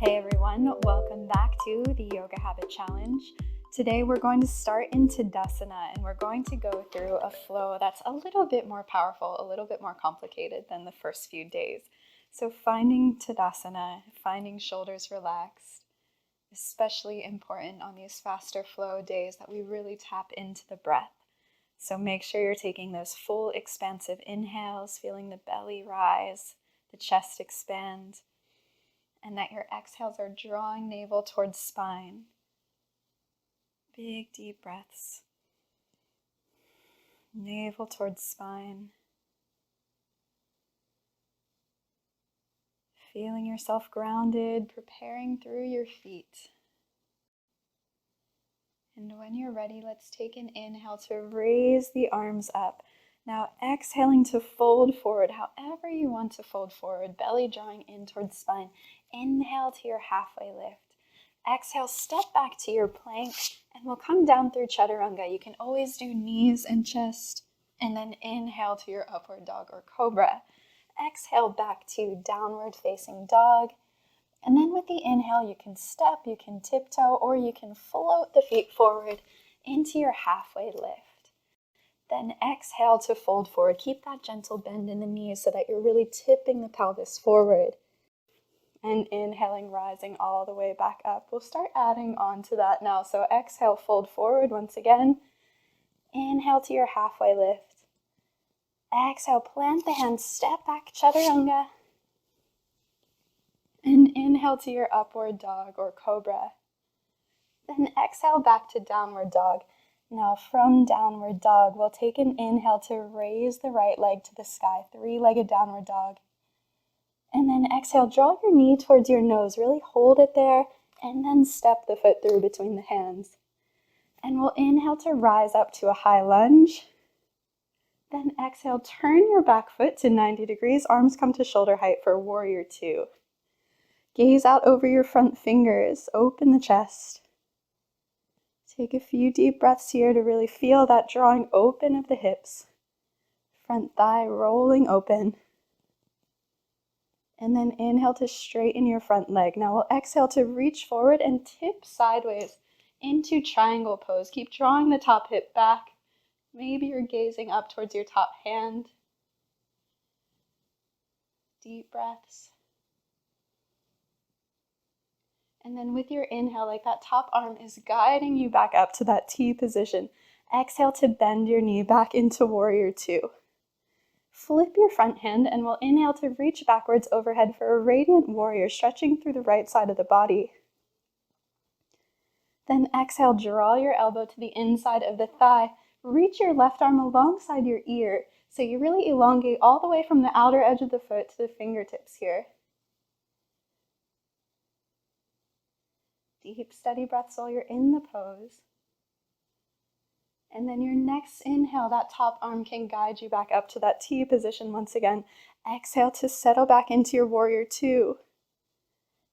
Hey everyone, welcome back to the Yoga Habit Challenge. Today we're going to start in Tadasana and we're going to go through a flow that's a little bit more powerful, a little bit more complicated than the first few days. So finding Tadasana, finding shoulders relaxed, especially important on these faster flow days that we really tap into the breath. So make sure you're taking those full expansive inhales, feeling the belly rise, the chest expand, and that your exhales are drawing navel towards spine. Big deep breaths. Navel towards spine. Feeling yourself grounded, preparing through your feet. And when you're ready, let's take an inhale to raise the arms up. Now exhaling to fold forward, however you want to fold forward, belly drawing in towards spine. Inhale to your halfway lift. Exhale, step back to your plank, and we'll come down through Chaturanga. You can always do knees and chest, and then inhale to your upward dog or cobra. Exhale back to downward facing dog. And then with the inhale, you can step, you can tiptoe, or you can float the feet forward into your halfway lift. Then exhale to fold forward. Keep that gentle bend in the knees so that you're really tipping the pelvis forward. And inhaling, rising all the way back up. We'll start adding on to that now. So exhale, fold forward once again. Inhale to your halfway lift. Exhale, plant the hands, step back, Chaturanga. And inhale to your upward dog or cobra. Then exhale back to downward dog. Now from downward dog, we'll take an inhale to raise the right leg to the sky, three-legged downward dog. And then exhale, draw your knee towards your nose, really hold it there, and then step the foot through between the hands. And we'll inhale to rise up to a high lunge. Then exhale, turn your back foot to 90 degrees, arms come to shoulder height for warrior two. Gaze out over your front fingers, open the chest. Take a few deep breaths here to really feel that drawing open of the hips. Front thigh rolling open. And then inhale to straighten your front leg. Now we'll exhale to reach forward and tip sideways into triangle pose. Keep drawing the top hip back. Maybe you're gazing up towards your top hand. Deep breaths. And then with your inhale, like that top arm is guiding you back up to that T position. Exhale to bend your knee back into warrior two. Flip your front hand and we'll inhale to reach backwards overhead for a radiant warrior, stretching through the right side of the body. Then exhale, draw your elbow to the inside of the thigh. Reach your left arm alongside your ear. So you really elongate all the way from the outer edge of the foot to the fingertips here. Deep, steady breaths while you're in the pose. And then your next inhale, that top arm can guide you back up to that T position once again. Exhale to settle back into your warrior two.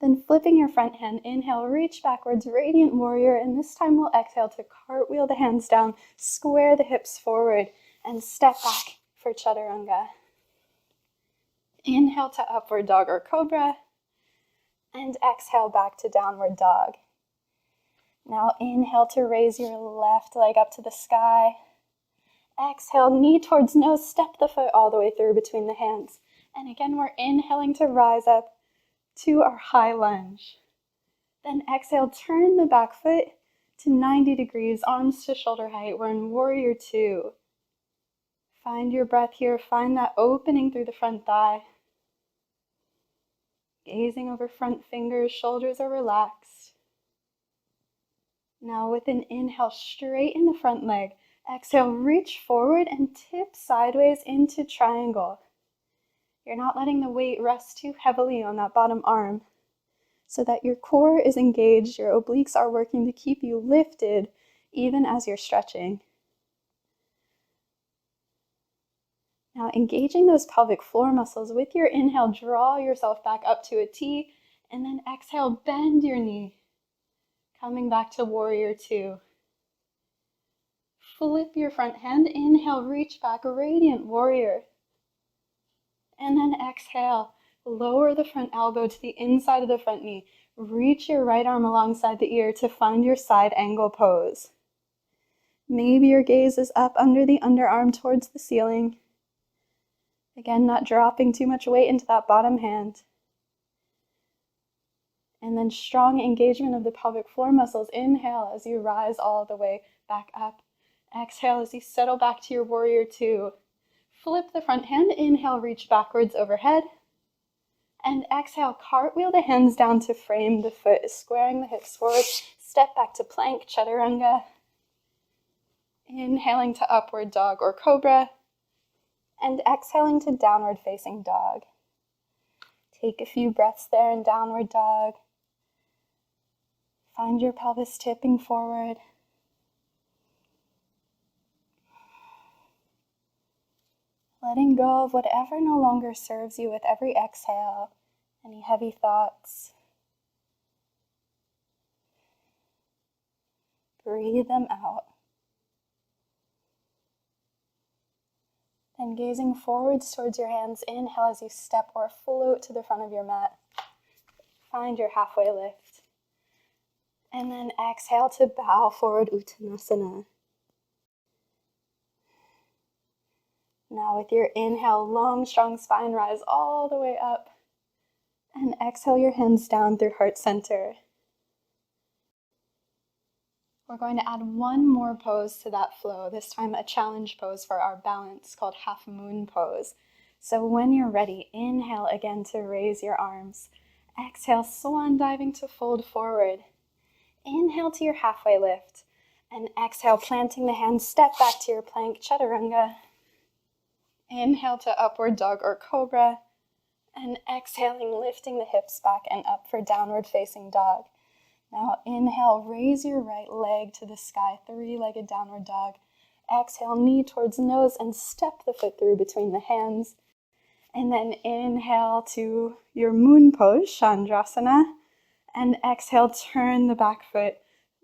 Then flipping your front hand, inhale, reach backwards, radiant warrior, and this time we'll exhale to cartwheel the hands down, square the hips forward, and step back for Chaturanga. Inhale to upward dog or cobra, and exhale back to downward dog. Now inhale to raise your left leg up to the sky. Exhale, knee towards nose, step the foot all the way through between the hands. And again, we're inhaling to rise up to our high lunge. Then exhale, turn the back foot to 90 degrees, arms to shoulder height. We're in warrior two. Find your breath here, find that opening through the front thigh. Gazing over front fingers, shoulders are relaxed. Now with an inhale, straighten the front leg. Exhale, reach forward and tip sideways into triangle. You're not letting the weight rest too heavily on that bottom arm so that your core is engaged, your obliques are working to keep you lifted even as you're stretching. Now engaging those pelvic floor muscles with your inhale, draw yourself back up to a T, and then exhale, bend your knee. Coming back to warrior two. Flip your front hand, inhale, reach back, radiant warrior. And then exhale, Lower the front elbow to the inside of the front knee. Reach your right arm alongside the ear to find your side angle pose. Maybe your gaze is up under the underarm towards the ceiling. Again, not dropping too much weight into that bottom hand. And then strong engagement of the pelvic floor muscles. Inhale as you rise all the way back up. Exhale as you settle back to your warrior two. Flip the front hand. Inhale, reach backwards overhead. And exhale, cartwheel the hands down to frame the foot, squaring the hips forward. Step back to plank, chaturanga. Inhaling to upward dog or cobra. And exhaling to downward facing dog. Take a few breaths there in downward dog. Find your pelvis tipping forward. Letting go of whatever no longer serves you with every exhale. Any heavy thoughts. Breathe them out. Then gazing forwards towards your hands, inhale as you step or float to the front of your mat. Find your halfway lift. And then exhale to bow forward, Uttanasana. Now with your inhale, long, strong spine, rise all the way up. And exhale your hands down through heart center. We're going to add one more pose to that flow, this time a challenge pose for our balance called half moon pose. So when you're ready, inhale again to raise your arms. Exhale, swan diving to fold forward. Inhale to your halfway lift. And exhale, planting the hands, step back to your plank, chaturanga. Inhale to upward dog or cobra. And exhaling, lifting the hips back and up for downward facing dog. Now inhale, raise your right leg to the sky, three-legged downward dog. Exhale, knee towards nose and step the foot through between the hands. And then inhale to your moon pose, Chandrasana. And exhale, turn the back foot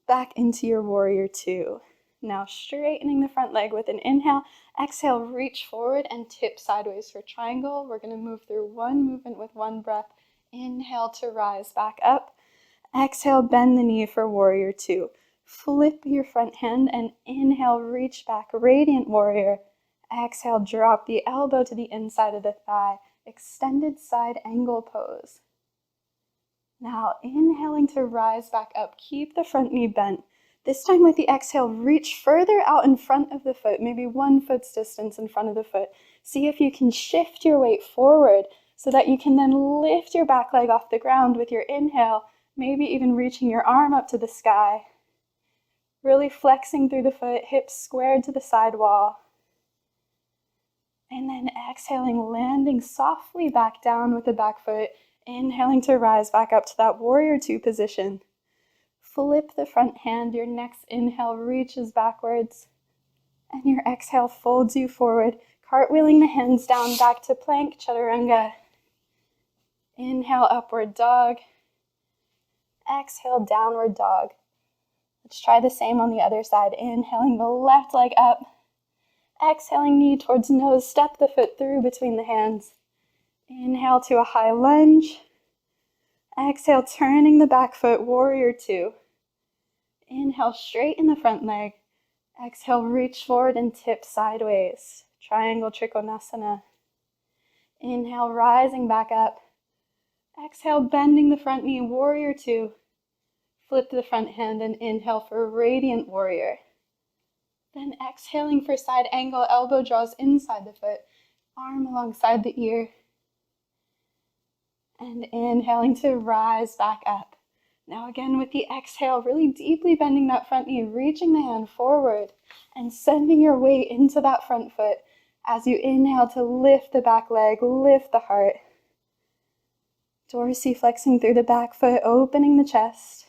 back into your warrior two. Now straightening the front leg with an inhale. Exhale, reach forward and tip sideways for triangle. We're going to move through one movement with one breath. Inhale to rise back up. Exhale, bend the knee for warrior two. Flip your front hand and inhale, reach back, radiant warrior. Exhale, drop the elbow to the inside of the thigh. Extended side angle pose. Now inhaling to rise back up. Keep the front knee bent. This time with the exhale, reach further out in front of the foot, maybe 1 foot's distance in front of the foot. See if you can shift your weight forward so that you can then lift your back leg off the ground with your inhale, maybe even reaching your arm up to the sky. Really flexing through the foot, hips squared to the side wall. And then exhaling, landing softly back down with the back foot. Inhaling to rise back up to that warrior two position. Flip the front hand, your next inhale reaches backwards. And your exhale folds you forward, cartwheeling the hands down back to plank, chaturanga. Inhale, upward dog. Exhale, downward dog. Let's try the same on the other side. Inhaling the left leg up. Exhaling, knee towards nose. Step the foot through between the hands. Inhale to a high lunge. Exhale, turning the back foot, warrior two. Inhale, straighten the front leg. Exhale, reach forward and tip sideways. Triangle Trikonasana. Inhale, rising back up. Exhale, bending the front knee, warrior two. Flip the front hand and inhale for radiant warrior. Then exhaling for side angle, elbow draws inside the foot, arm alongside the ear. And inhaling to rise back up. Now again with the exhale, really deeply bending that front knee, reaching the hand forward and sending your weight into that front foot as you inhale to lift the back leg, lift the heart. Dorsiflexing through the back foot, opening the chest.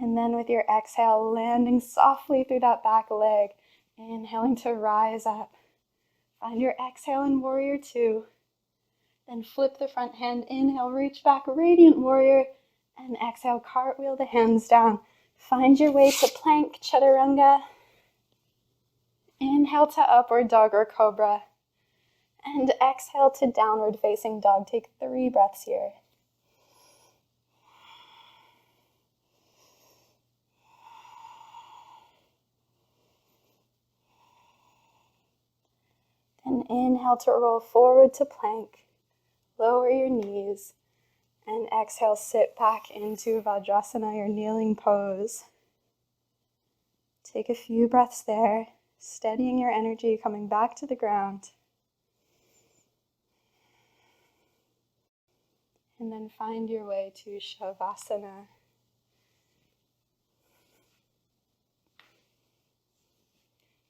And then with your exhale, landing softly through that back leg, inhaling to rise up. Find your exhale in warrior two. Then flip the front hand, inhale, reach back, radiant warrior, and exhale, cartwheel the hands down. Find your way to plank, chaturanga. Inhale to upward dog or cobra. And exhale to downward facing dog. Take 3 breaths here. And inhale to roll forward to plank. Lower your knees. And exhale, sit back into Vajrasana, your kneeling pose. Take a few breaths there, steadying your energy, coming back to the ground. And then find your way to Shavasana.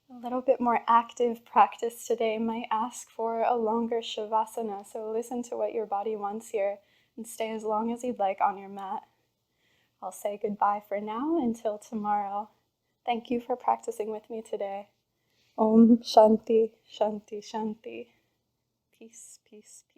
A little bit more active practice today might ask for a longer Shavasana, so listen to what your body wants here and stay as long as you'd like on your mat. I'll say goodbye for now until tomorrow. Thank you for practicing with me today. Om Shanti, Shanti, Shanti. Peace, peace, peace.